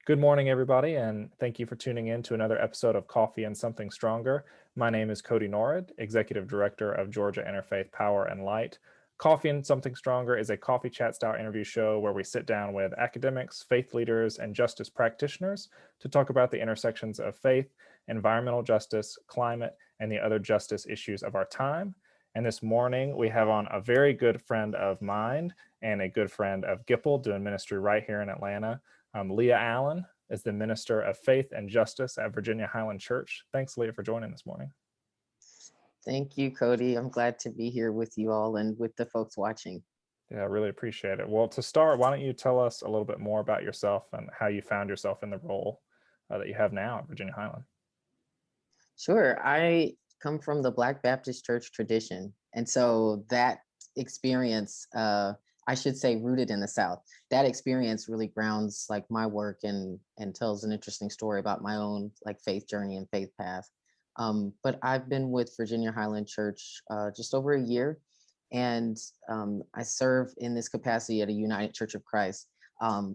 Good morning, everybody, and thank you for tuning in to another episode of Coffee and Something Stronger. My name is Cody Norrid, Executive Director of Georgia Interfaith Power and Light. Coffee and Something Stronger is a coffee chat style interview show where we sit down with academics, faith leaders, and justice practitioners to talk about the intersections of faith, environmental justice, climate, and the other justice issues of our time. And this morning, we have on a very good friend of mine and a good friend of Gipple doing ministry right here in Atlanta. Leah Allen is the Minister of Faith and Justice at Virginia Highland Church. Thanks, Leah, for joining this morning. Thank you, Cody. I'm glad to be here with you all and with the folks watching. Yeah, I really appreciate it. Well, to start, why don't you tell us a little bit more about yourself and how you found yourself in the role that you have now at Virginia Highland? Sure. I come from the Black Baptist Church tradition. And so that experience, I should say rooted in the South, that experience really grounds like my work and tells an interesting story about my own like faith journey and faith path. But I've been with Virginia Highland Church just over a year, and I serve in this capacity at a United Church of Christ.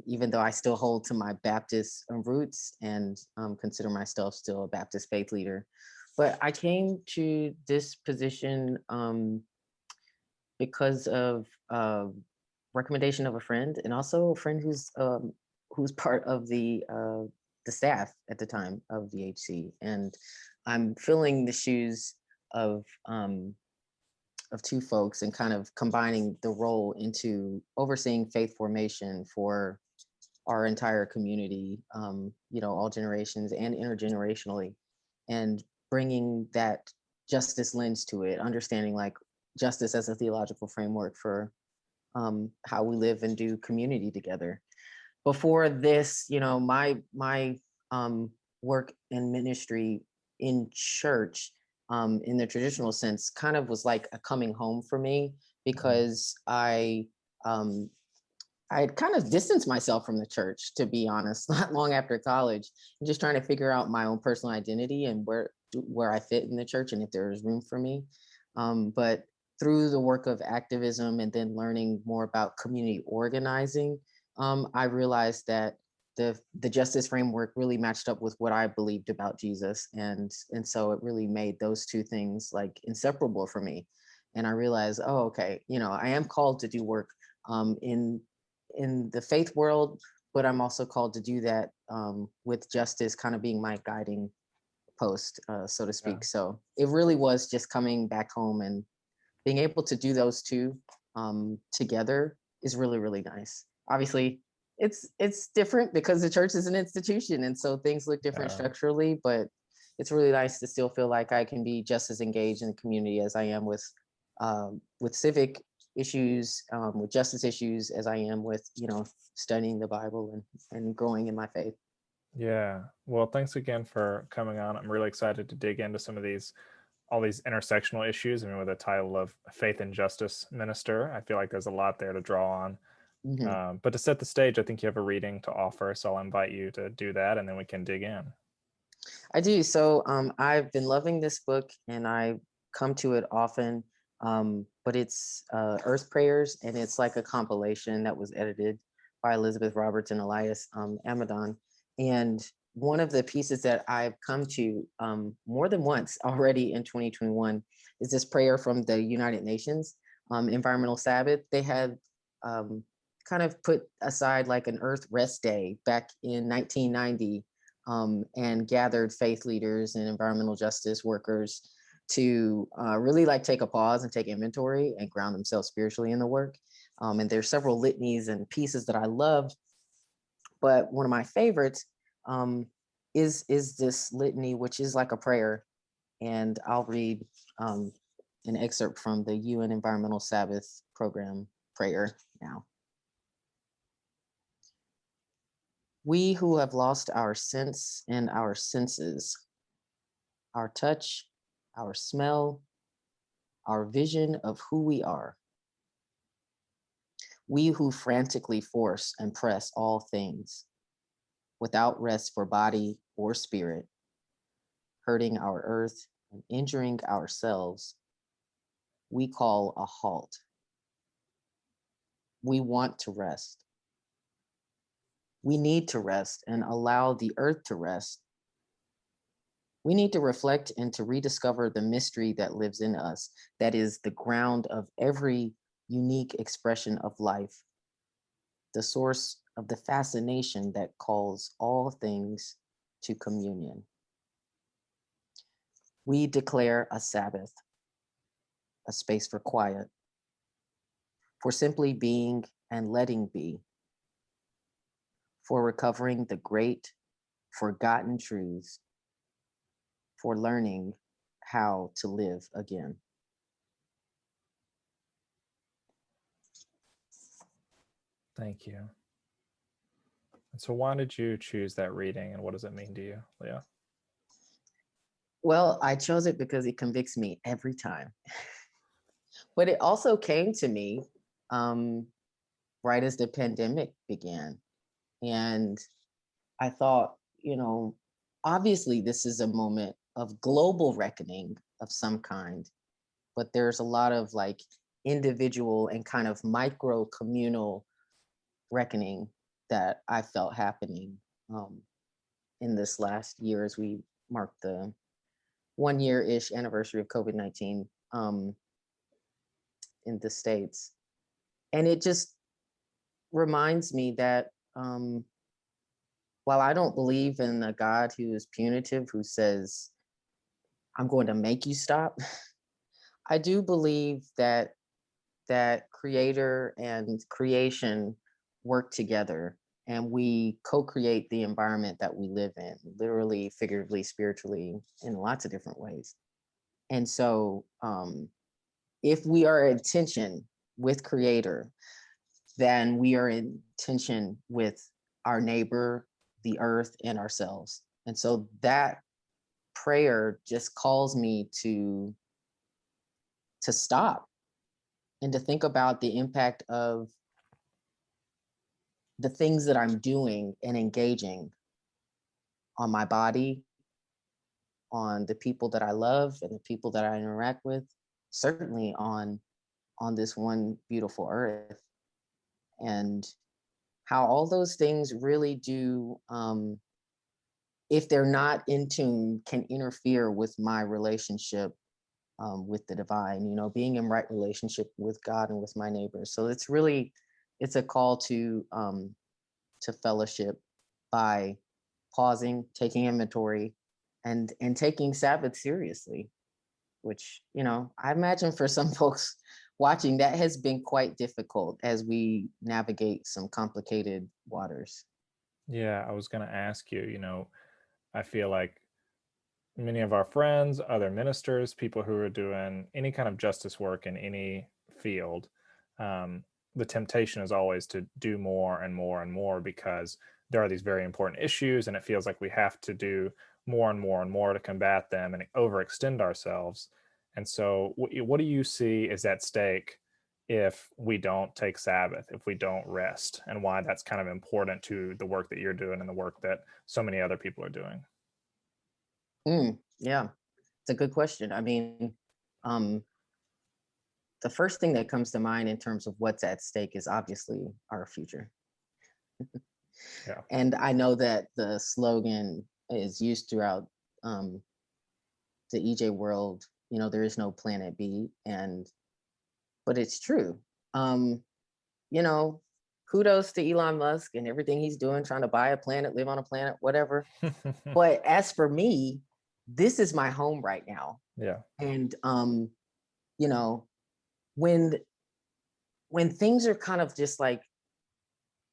Even though I still hold to my Baptist roots and consider myself still a Baptist faith leader. But I came to this position because of recommendation of a friend, and also a friend who's part of the staff at the time of VHC, and I'm filling the shoes of two folks and kind of combining the role into overseeing faith formation for our entire community, all generations and intergenerationally, and bringing that justice lens to it, understanding like justice as a theological framework for how we live and do community together. Before this, my work and ministry in church, in the traditional sense, kind of was like a coming home for me because um, I had kind of distanced myself from the church, to be honest, not long after college, and just trying to figure out my own personal identity and where I fit in the church and if there was room for me. But through the work of activism and then learning more about community organizing, I realized that the justice framework really matched up with what I believed about Jesus, and so it really made those two things like inseparable for me. And I realized, oh, okay, I am called to do work in the faith world, but I'm also called to do that with justice kind of being my guiding post, so to speak. Yeah. So it really was just coming back home and being able to do those two together is really, really nice. Obviously, it's different because the church is an institution, and so things look different structurally, but it's really nice to still feel like I can be just as engaged in the community as I am with civic issues, with justice issues, as I am with studying the Bible and growing in my faith. Yeah. Well, thanks again for coming on. I'm really excited to dig into all these intersectional issues. I mean, with the title of Faith and Justice Minister, I feel like there's a lot there to draw on. Mhm. But to set the stage, I think you have a reading to offer, so I'll invite you to do that, and then we can dig in. I do. So I've been loving this book, and I come to it often. But it's Earth Prayers, and it's like a compilation that was edited by Elizabeth Roberts and Elias Amadon. And one of the pieces that I've come to more than once already in 2021 is this prayer from the United Nations Environmental Sabbath. They had um, kind of put aside like an Earth Rest Day back in 1990, and gathered faith leaders and environmental justice workers to really like take a pause and take inventory and ground themselves spiritually in the work. And there's several litanies and pieces that I love, but one of my favorites is this litany, which is like a prayer. And I'll read an excerpt from the UN Environmental Sabbath Program prayer now. We who have lost our sense and our senses, our touch, our smell, our vision of who we are. We who frantically force and press all things without rest for body or spirit, hurting our earth and injuring ourselves, we call a halt. We want to rest. we need to rest and allow the earth to rest. We need to reflect and to rediscover the mystery that lives in us, that is the ground of every unique expression of life, the source of the fascination that calls all things to communion. We declare a Sabbath, a space for quiet, for simply being and letting be, for recovering the great forgotten truths, for learning how to live again. Thank you. And so why did you choose that reading and what does it mean to you, Leah? Well, I chose it because it convicts me every time. But it also came to me um, right as the pandemic began. And I thought, obviously this is a moment of global reckoning of some kind, but there's a lot of like individual and kind of micro communal reckoning that I felt happening in this last year as we marked the 1 year-ish anniversary of COVID-19 in the States. And it just reminds me that while I don't believe in a God who is punitive, who says, I'm going to make you stop, I do believe that creator and creation work together and we co-create the environment that we live in, literally, figuratively, spiritually, in lots of different ways. And so if we are in tension with creator, then we are in tension with our neighbor, the earth, and ourselves. And so that prayer just calls me to stop and to think about the impact of the things that I'm doing and engaging on my body, on the people that I love and the people that I interact with, certainly on this one beautiful earth. And how all those things really do, if they're not in tune, can interfere with my relationship with the divine, being in right relationship with God and with my neighbors. So it's a call to fellowship by pausing, taking inventory, and taking Sabbath seriously, which, I imagine for some folks watching, that has been quite difficult as we navigate some complicated waters. Yeah, I was going to ask you, I feel like many of our friends, other ministers, people who are doing any kind of justice work in any field, the temptation is always to do more and more and more because there are these very important issues and it feels like we have to do more and more and more to combat them and overextend ourselves. And so what do you see is at stake if we don't take Sabbath, if we don't rest, and why that's kind of important to the work that you're doing and the work that so many other people are doing? Yeah, it's a good question. I mean, um, the first thing that comes to mind in terms of what's at stake is obviously our future. Yeah. And I know that the slogan is used throughout the EJ world, there is no planet B, but it's true. Um, you know, Kudos to Elon Musk and everything he's doing, trying to buy a planet, live on a planet, whatever. But as for me, this is my home right now. Yeah. And you know, when things are kind of just like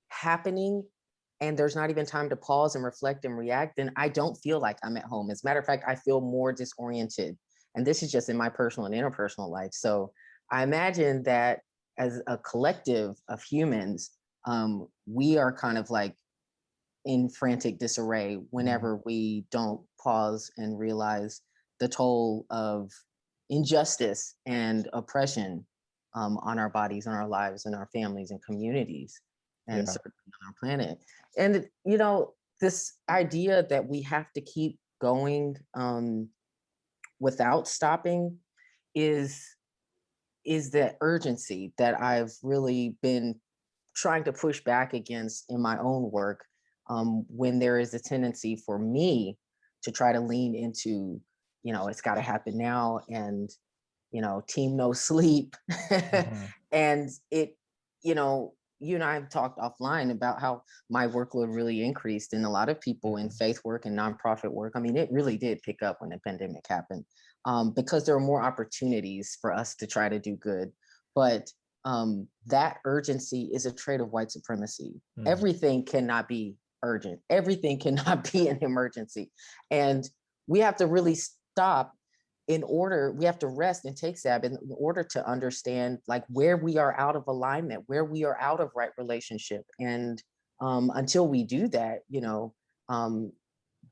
happening and there's not even time to pause and reflect and react, then I don't feel like I'm at home. As a matter of fact, I feel more disoriented. And this is just in my personal and interpersonal life. So I imagine that as a collective of humans, we are kind of like in frantic disarray whenever we don't pause and realize the toll of injustice and oppression on our bodies, on our lives, and our families and communities, and Yeah. certainly on our planet. And this idea that we have to keep going without stopping is the urgency that I've really been trying to push back against in my own work, when there is a tendency for me to try to lean into, it's got to happen now, and team no sleep. Mhm. And it, you and I have talked offline about how my workload really increased, and a lot of people in Mhm. faith work and nonprofit work. I mean, it really did pick up when the pandemic happened, because there are more opportunities for us to try to do good. But that urgency is a trait of white supremacy. Mhm. Everything cannot be urgent. Everything cannot be an emergency. And we have to really stop. We have to rest and take Sabbath in order to understand like where we are out of alignment, where we are out of right relationship. And until we do that, um,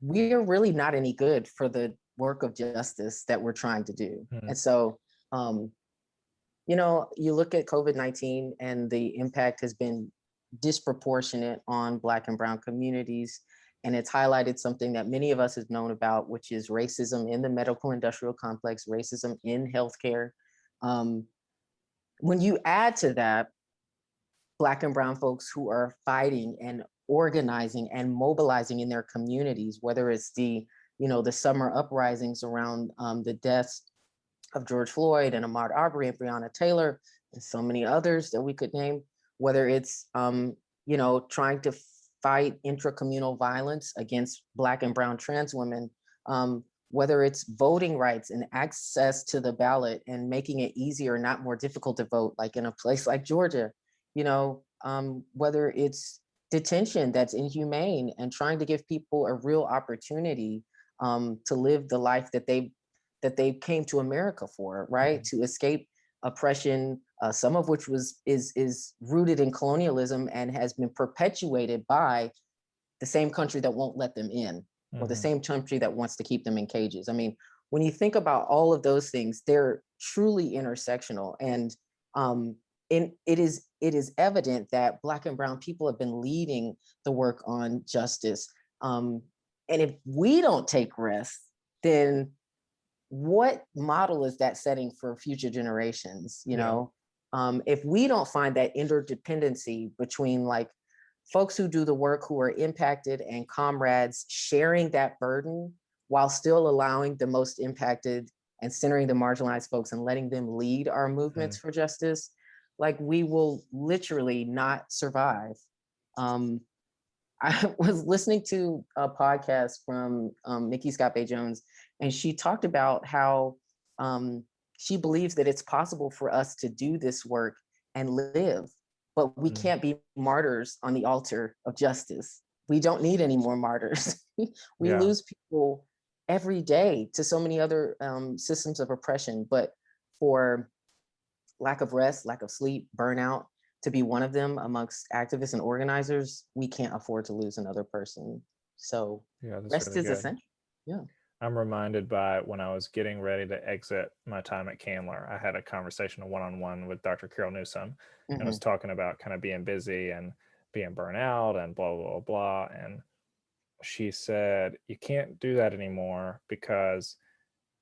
we are really not any good for the work of justice that we're trying to do. Mhm. And so, um, you look at COVID-19, and the impact has been disproportionate on Black and Brown communities. And it's highlighted something that many of us have known about, which is racism in the medical industrial complex, racism in healthcare. Um, when you add to that Black and Brown folks who are fighting and organizing and mobilizing in their communities, whether it's the summer uprisings around the deaths of George Floyd and Ahmaud Arbery and Breonna Taylor and so many others that we could name, whether it's trying to fight intracommunal violence against Black and Brown trans women, whether it's voting rights and access to the ballot and making it easier, not more difficult to vote, like in a place like Georgia, whether it's detention that's inhumane and trying to give people a real opportunity to live the life that they came to America for, right? Mhm. To escape oppression, some of which is rooted in colonialism and has been perpetuated by the same country that won't let them in, or the Mhm. same country that wants to keep them in cages. I mean, when you think about all of those things, they're truly intersectional. And um, it is evident that Black and Brown people have been leading the work on justice. Um, and if we don't take rest, then what model is that setting for future generations? Yeah. If we don't find that interdependency between like folks who do the work who are impacted and comrades sharing that burden while still allowing the most impacted and centering the marginalized folks and letting them lead our movements Mhm. for justice, like we will literally not survive. um, I was listening to a podcast from Nikki Scott Bay Jones, and she talked about how um, she believes that it's possible for us to do this work and live, but we Mhm. can't be martyrs on the altar of justice. We don't need any more martyrs. We Yeah. lose people every day to so many other systems of oppression, but for lack of rest, lack of sleep, burnout, to be one of them amongst activists and organizers, we can't afford to lose another person. So Yeah, that's rest really is good. essential. Yeah. I'm reminded by when I was getting ready to exit my time at Candler, I had a conversation, a one-on-one with Dr. Carol Newsom, and was Hmm. talking about kind of being busy and being burnt out and blah, blah, blah, blah. And she said, you can't do that anymore because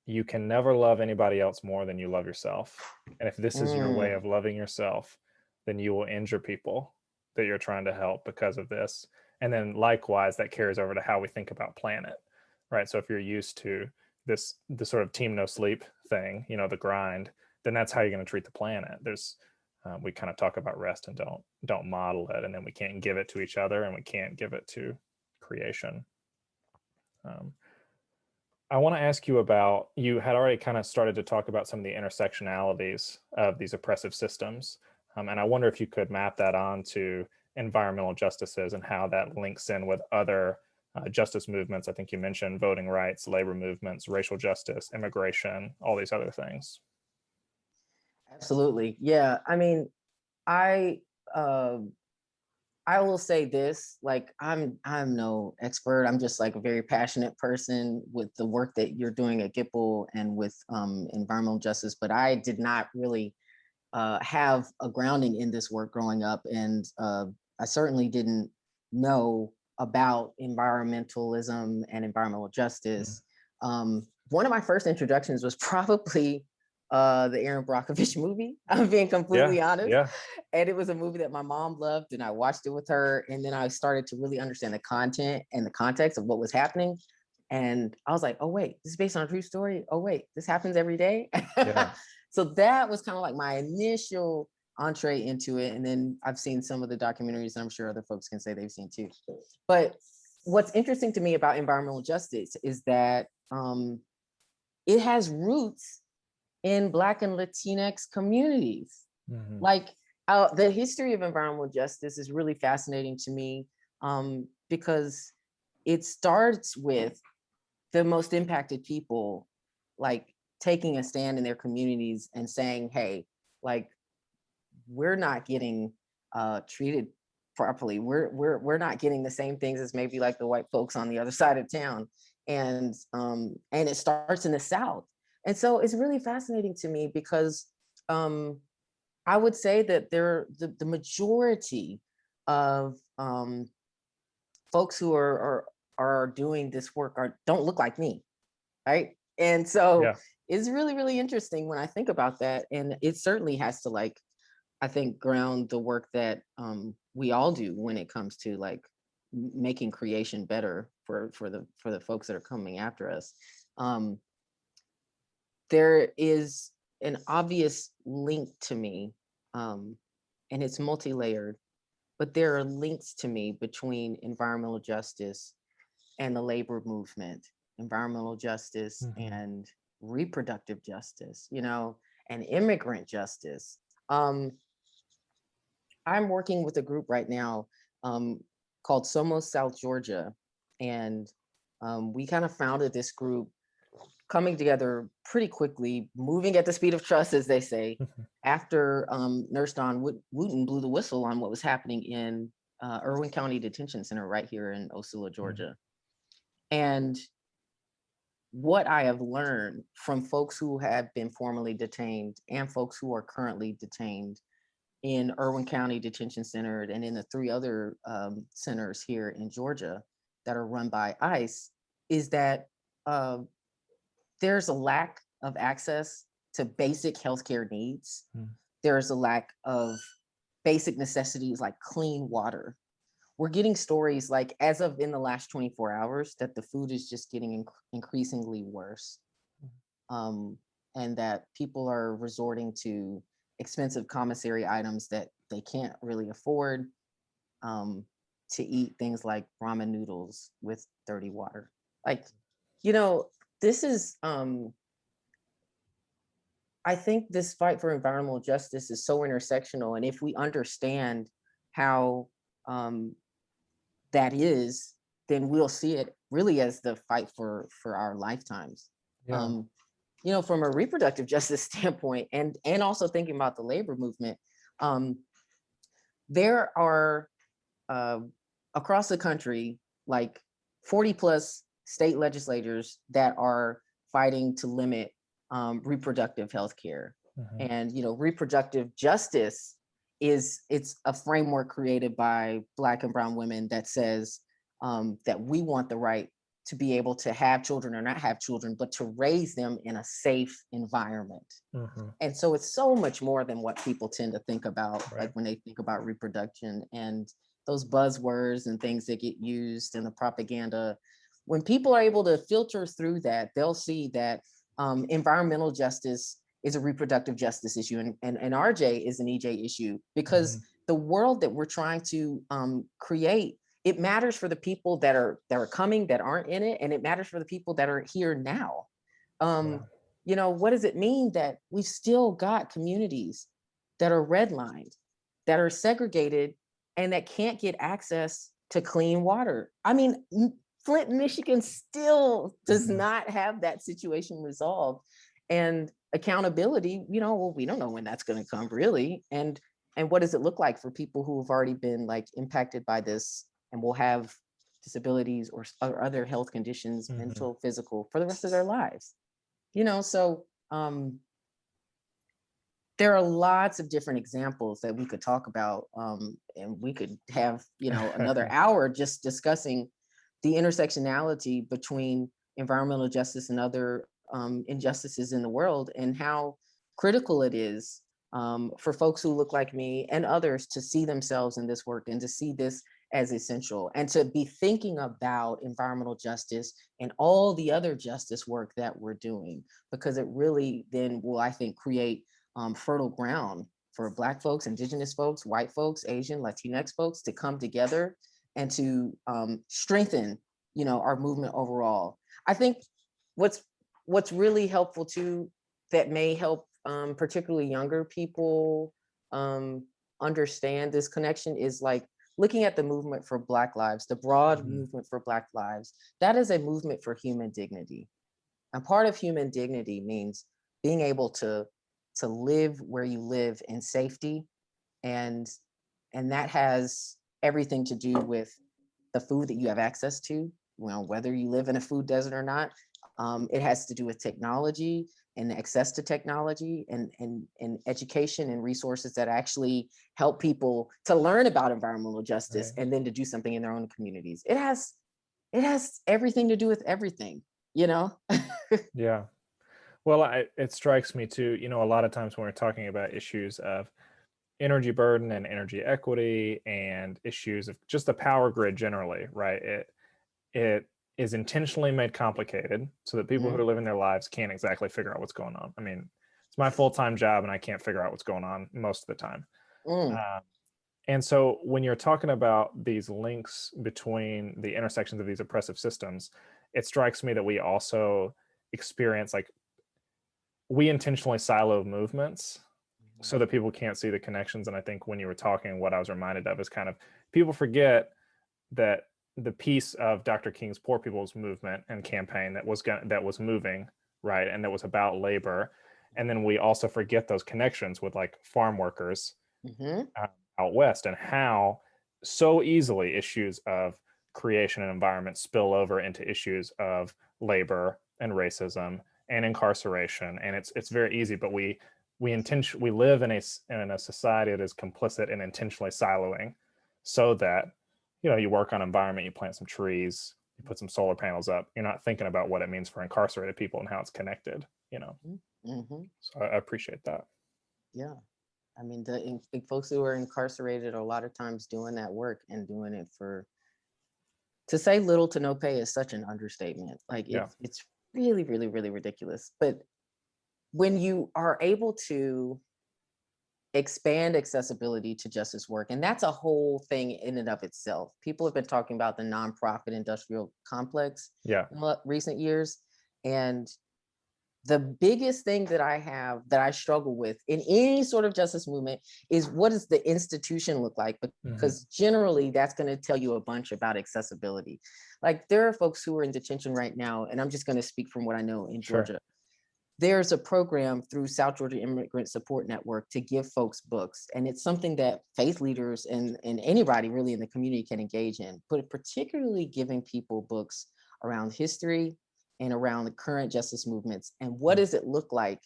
you can never love anybody else more than you love yourself. And if this is your way Mm, of loving yourself, then you will injure people that you're trying to help because of this. And then likewise, that carries over to how we think about planet, right? So if you're used to the sort of team no sleep thing, the grind, then that's how you're going to treat the planet. We kind of talk about rest and don't model it, and then we can't give it to each other, and we can't give it to creation. Um, I want to ask you about, you had already kind of started to talk about some of the intersectionalities of these oppressive systems. And I wonder if you could map that onto environmental justices and how that links in with other justice movements. I think you mentioned voting rights, labor movements, racial justice, immigration, all these other things. absolutely. Yeah. I mean, I uh, I will say this, like I'm no expert. I'm just like a very passionate person with the work that you're doing at Gipple and with environmental justice. But I did not really have a grounding in this work growing up, and I certainly didn't know about environmentalism and environmental Mm. justice. One of my first introductions was probably the Aaron Brockovich movie. I'm being completely Yeah, honest. yeah, And it was a movie that my mom loved, and I watched it with her. And then I started to really understand the content and the context of what was happening. And I was like, oh, wait, this is based on a true story. Oh, wait, this happens every day. yeah. So that was kind of like my initial entree into it. And then I've seen some of the documentaries, and I'm sure other folks can say they've seen too. But what's interesting to me about environmental justice is that it has roots in Black and Latinx communities. Mhm. Like the history of environmental justice is really fascinating to me, because it starts with the most impacted people, like taking a stand in their communities and saying, hey, like, we're not getting treated properly. We're not getting the same things as maybe like the white folks on the other side of town. And it starts in the South. And so it's really fascinating to me because I would say that the majority of folks who are doing this work don't look like me, right? And so Yeah. it's really, really interesting when I think about that. And it certainly has to, like, I think, ground the work that we all do when it comes to like making creation better for the folks that are coming after us. Um, there is an obvious link to me, and it's multi-layered, but there are links to me between environmental justice and the labor movement, environmental justice Mhm. and reproductive justice, and immigrant justice. Um, I'm working with a group right now, called Somos South Georgia. And we kind of founded this group coming together pretty quickly, moving at the speed of trust, as they say, Mhm. after Nurse Dawn Wooten blew the whistle on what was happening in Irwin County Detention Center right here in Osceola, Mm. Georgia. And what I have learned from folks who have been formerly detained and folks who are currently detained in Irwin County Detention Center and in the three other centers here in Georgia that are run by ICE is that uh, there's a lack of access to basic healthcare needs. Mm. There's a lack of basic necessities like clean water. We're getting stories like, as of in the last 24 hours, that the food is just getting increasingly worse, um, and that people are resorting to expensive commissary items that they can't really afford, um, to eat things like ramen noodles with dirty water. Like, you know, this is, I think this fight for environmental justice is so intersectional. And if we understand how um, that is, then we'll see it really as the fight for our lifetimes. Yeah. Um, from a reproductive justice standpoint, and also thinking about the labor movement, um, there are uh, across the country like 40 plus state legislators that are fighting to limit reproductive health care. Mhm. And reproductive justice it's a framework created by Black and brown women that says that we want the right to be able to have children or not have children, but to raise them in a safe environment. Mhm. And so it's so much more than what people tend to think about, like Right. when they think about reproduction and those buzzwords and things that get used in the propaganda. When people are able to filter through that, they'll see that environmental justice is a reproductive justice issue, and RJ is an EJ issue, because Mhm. the world that we're trying to create, it matters for the people that are coming, that aren't in it, and it matters for the people that are here now. Yeah. um, what does it mean that we've still got communities that are redlined, that are segregated, and that can't get access to clean water? I mean, Flint, Michigan still does Mhm. not have that situation resolved. And accountability, well, we don't know when that's going to come, really. And what does it look like for people who have already been like impacted by this and will have disabilities or other health conditions, Mhm. mental, physical, for the rest of their lives? So there are lots of different examples that we could talk about, and we could have another hour just discussing the intersectionality between environmental justice and other injustices in the world, and how critical it is for folks who look like me and others to see themselves in this work and to see this as essential and to be thinking about environmental justice and all the other justice work that we're doing, because it really then will, I think, create fertile ground for Black folks, Indigenous folks, white folks, Asian, Latinx folks to come together and to strengthen, our movement overall. I think what's really helpful too, that may help particularly younger people understand this connection, is like looking at the movement for Black lives, the broad movement for Black lives. That is a movement for human dignity. And part of human dignity means being able to live where you live in safety, and that has everything to do with the food that you have access to, whether you live in a food desert or not. It has to do with technology and access to technology and education and resources that actually help people to learn about environmental justice and then to do something in their own communities. It has everything to do with everything, Yeah. Well, it strikes me too, a lot of times when we're talking about issues of energy burden and energy equity and issues of just the power grid generally, right? It is intentionally made complicated so that people who are living their lives can't exactly figure out what's going on. I mean, it's my full-time job and I can't figure out what's going on most of the time. And so when you're talking about these links between the intersections of these oppressive systems, it strikes me that we also experience, like, we intentionally silo movements so that people can't see the connections. And I think when you were talking, what I was reminded of is kind of people forget that the piece of Dr. King's Poor People's Movement and campaign that was moving, right, and that was about labor, and then we also forget those connections with like farm workers out west, and how so easily issues of creation and environment spill over into issues of labor and racism and incarceration, and it's very easy. But we live in a society that is complicit in intentionally siloing, so that you work on environment, you plant some trees, you put some solar panels up, you're not thinking about what it means for incarcerated people and how it's connected. So I appreciate that. Yeah. I mean, the folks who are incarcerated are a lot of times doing that work and doing it to say little to no pay is such an understatement. Like it's really, really, really ridiculous. But when you are able to expand accessibility to justice work, and that's a whole thing in and of itself. People have been talking about the nonprofit industrial complex in recent years. And the biggest thing that I struggle with in any sort of justice movement is, what does the institution look like? Because generally that's going to tell you a bunch about accessibility. Like, there are folks who are in detention right now, and I'm just going to speak from what I know in Georgia. There's a program through South Georgia Immigrant Support Network to give folks books. And it's something that faith leaders and anybody really in the community can engage in, but particularly giving people books around history and around the current justice movements. And what does it look like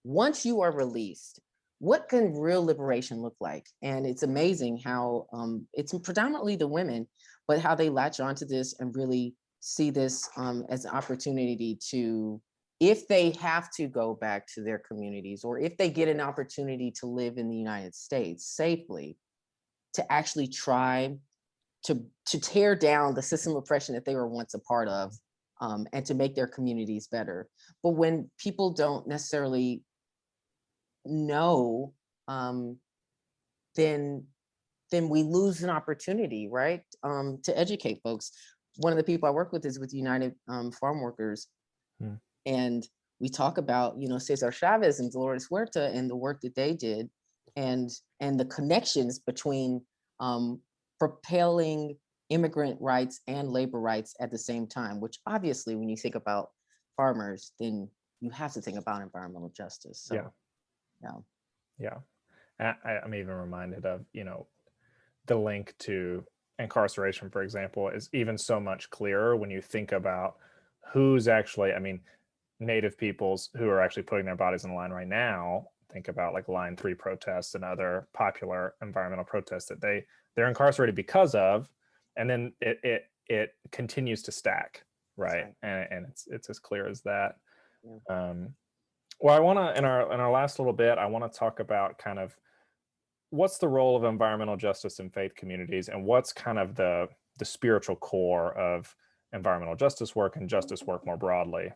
once you are released? What can real liberation look like? And it's amazing how it's predominantly the women, but how they latch onto this and really see this as an opportunity to, if they have to go back to their communities, or if they get an opportunity to live in the United States safely, to actually try to tear down the system of oppression that they were once a part of, and to make their communities better. But when people don't necessarily know, then we lose an opportunity, right? To educate folks. One of the people I work with is with United Farm Workers. And we talk about, Cesar Chavez and Dolores Huerta and the work that they did, and the connections between propelling immigrant rights and labor rights at the same time, which obviously when you think about farmers, then you have to think about environmental justice. So, I'm even reminded of, the link to incarceration, for example, is even so much clearer when you think about who's actually, Native peoples who are actually putting their bodies in the line right now. Think about like Line 3 protests and other popular environmental protests that they're incarcerated because of, and then it continues to stack, right? And it's as clear as that. Well, I want to in our last little bit, I want to talk about kind of what's the role of environmental justice in faith communities, and what's kind of the spiritual core of environmental justice work and justice work more broadly.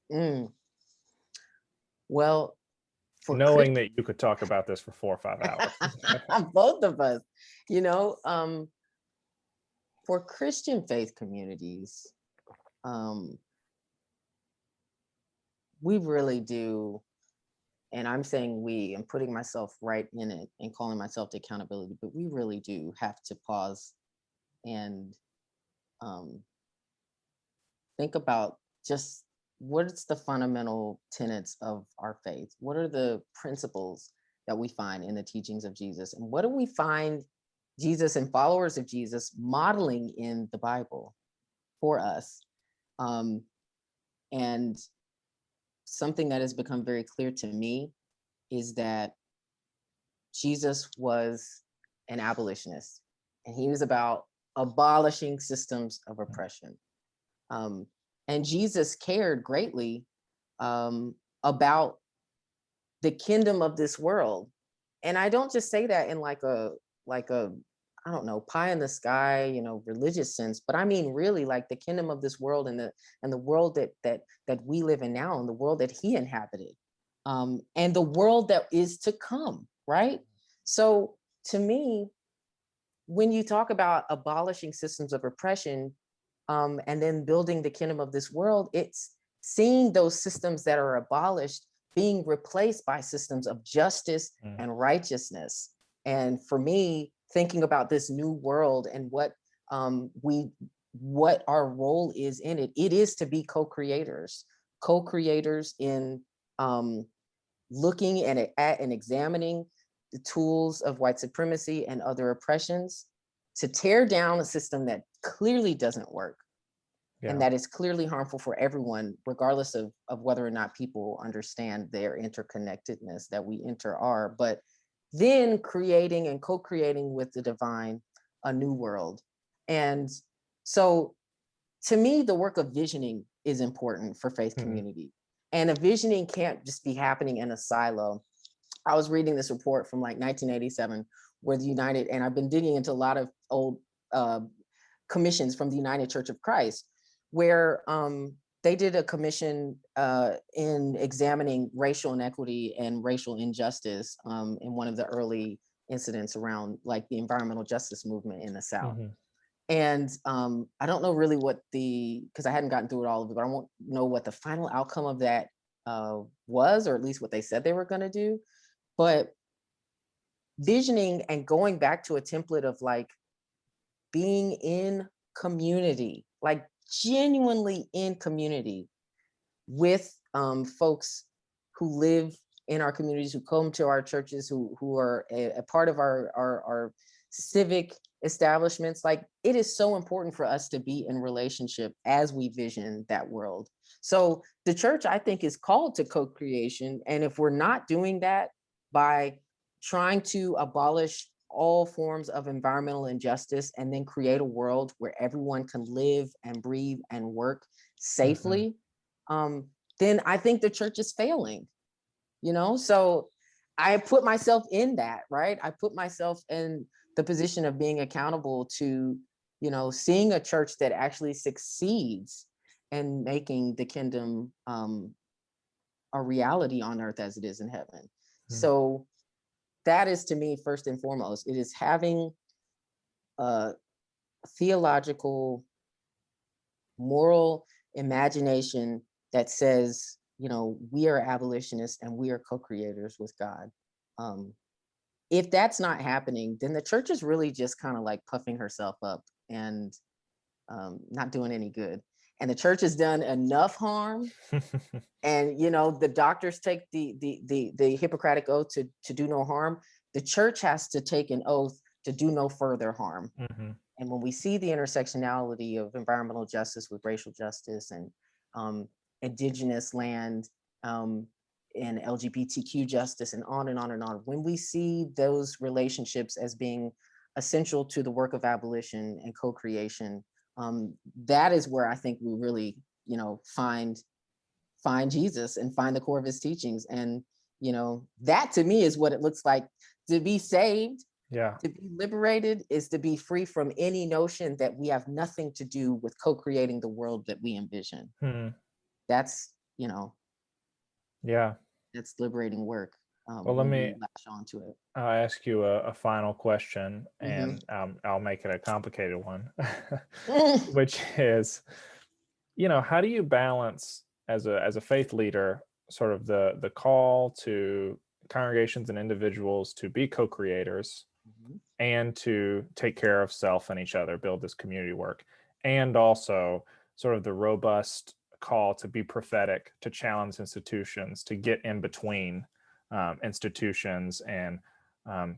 Mm. Well, for Knowing that you could talk about this for 4 or 5 hours. both of us, you know, for Christian faith communities, um, we really do, and I'm saying we, and putting myself right in it and calling myself to accountability, but we really do have to pause and um, think about just what's the fundamental tenets of our faith? What are the principles that we find in the teachings of Jesus? And what do we find Jesus and followers of Jesus modeling in the Bible for us? Um, and something that has become very clear to me is that Jesus was an abolitionist, and he was about abolishing systems of oppression. Um, and Jesus cared greatly um, about the kingdom of this world. And I don't just say that in like a I don't know, pie in the sky, religious sense, but I mean really like the kingdom of this world, and the world that we live in now, and the world that he inhabited, and the world that is to come, right? So to me, when you talk about abolishing systems of oppression, and then building the kingdom of this world, it's seeing those systems that are abolished being replaced by systems of justice Mm. and righteousness. And for me, thinking about this new world and what our role is in it, it is to be co-creators in um, looking at and examining the tools of white supremacy and other oppressions to tear down a system that clearly doesn't work, and Yeah. that is clearly harmful for everyone, regardless of whether or not people understand their interconnectedness that we are, but then creating and co-creating with the divine a new world. And so to me, the work of visioning is important for faith Mhm. community. And a visioning can't just be happening in a silo. I was reading this report from like 1987 where the United, and I've been digging into a lot of old uh, commissions from the United Church of Christ, where they did a commission in examining racial inequity and racial injustice in one of the early incidents around like the environmental justice movement in the South. Mhm. And I don't know really because I hadn't gotten through it all of it, but I won't know what the final outcome of that was, or at least what they said they were going to do. But visioning and going back to a template of like being in community, like genuinely in community with folks who live in our communities, who come to our churches, who are a part of our civic establishments. Like it is so important for us to be in relationship as we vision that world. So the church, I think, is called to co-creation. And if we're not doing that by trying to abolish all forms of environmental injustice and then create a world where everyone can live and breathe and work safely, then I think the church is failing, So I put myself in that, right? I put myself in the position of being accountable to, seeing a church that actually succeeds and making the kingdom a reality on earth as it is in heaven. So that is to me, first and foremost, it is having a theological, moral imagination that says, we are abolitionists and we are co-creators with God. If that's not happening, then the church is really just kind of like puffing herself up and not doing any good. And the church has done enough harm. And the doctors take the Hippocratic oath to do no harm. The church has to take an oath to do no further harm. And when we see the intersectionality of environmental justice with racial justice and indigenous land and LGBTQ justice and on and on and on, when we see those relationships as being essential to the work of abolition and co-creation, that is where I think we really, find find Jesus and find the core of his teachings. And, you know, that to me is what it looks like to be saved. Yeah. To be liberated is to be free from any notion that we have nothing to do with co-creating the world that we envision. Hmm. That's, you know, Yeah. that's liberating work Well, let when me we latch onto it. I'll ask you a final question, Mhm. and I'll make it a complicated one, Mm, which is, how do you balance as a faith leader sort of the call to congregations and individuals to be co-creators mhm, and to take care of self and each other, build this community work, and also sort of the robust call to be prophetic, to challenge institutions, to get in between institutions and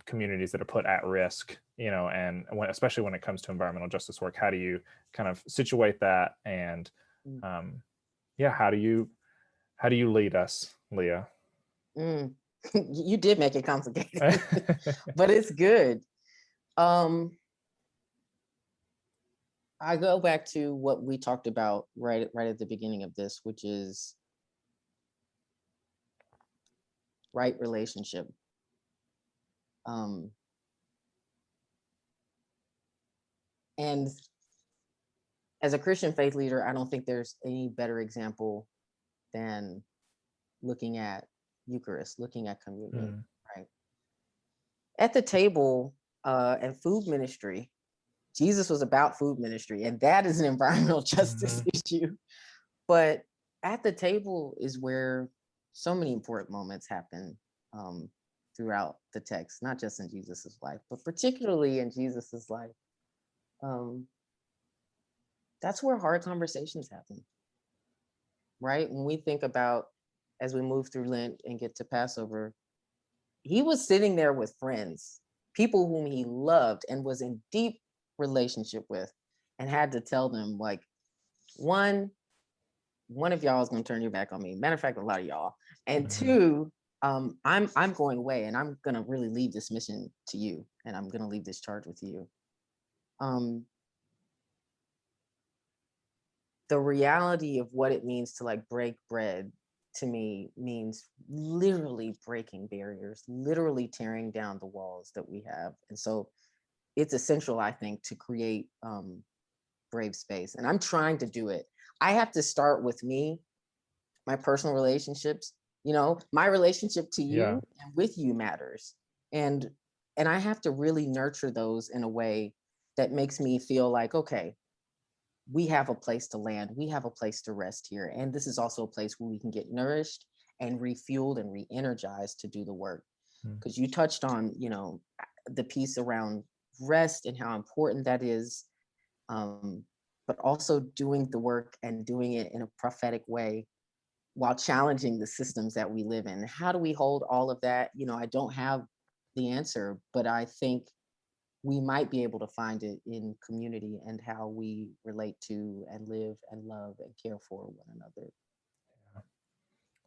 communities that are put at risk, and especially when it comes to environmental justice work, how do you kind of situate that? And mm, um, yeah, how do you lead us, Leah? mm. You did make it complicated, but it's good. Um, I go back to what we talked about right at the beginning of this, which is right relationship. Um, and as a Christian faith leader, I don't think there's any better example than looking at Eucharist, looking at communion, Mm, right? At the table and food ministry, Jesus was about food ministry, and that is an environmental justice mhm, issue. But at the table is where so many important moments happen um, throughout the text, not just in Jesus's life, but particularly in Jesus's life. Um, that's where hard conversations happen, right? When we think about as we move through Lent and get to Passover, he was sitting there with friends, people whom he loved and was in deep relationship with, and had to tell them like, one, one of y'all is going to turn your back on me. Matter of fact, a lot of y'all. And mhm. two, I'm going away, and I'm going to really leave this mission to you, and I'm going to leave this charge with you. Um, the reality of what it means to like break bread to me means literally breaking barriers, literally tearing down the walls that we have. And so it's essential, I think, to create brave space. And I'm trying to do it. I have to start with me, my personal relationships. You know, my relationship to Yeah. you and with you matters. And and I have to really nurture those in a way that makes me feel like, okay, we have a place to land, we have a place to rest here. And this is also a place where we can get nourished and refueled and re-energized to do the work. Mm. Because you touched on, the piece around rest and how important that is, um, but also doing the work and doing it in a prophetic way while challenging the systems that we live in. How do we hold all of that? I don't have the answer, but I think we might be able to find it in community and how we relate to and live and love and care for one another.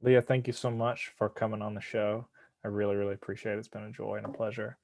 Leah, thank you so much for coming on the show. I really, really appreciate it. It's been a joy and a pleasure.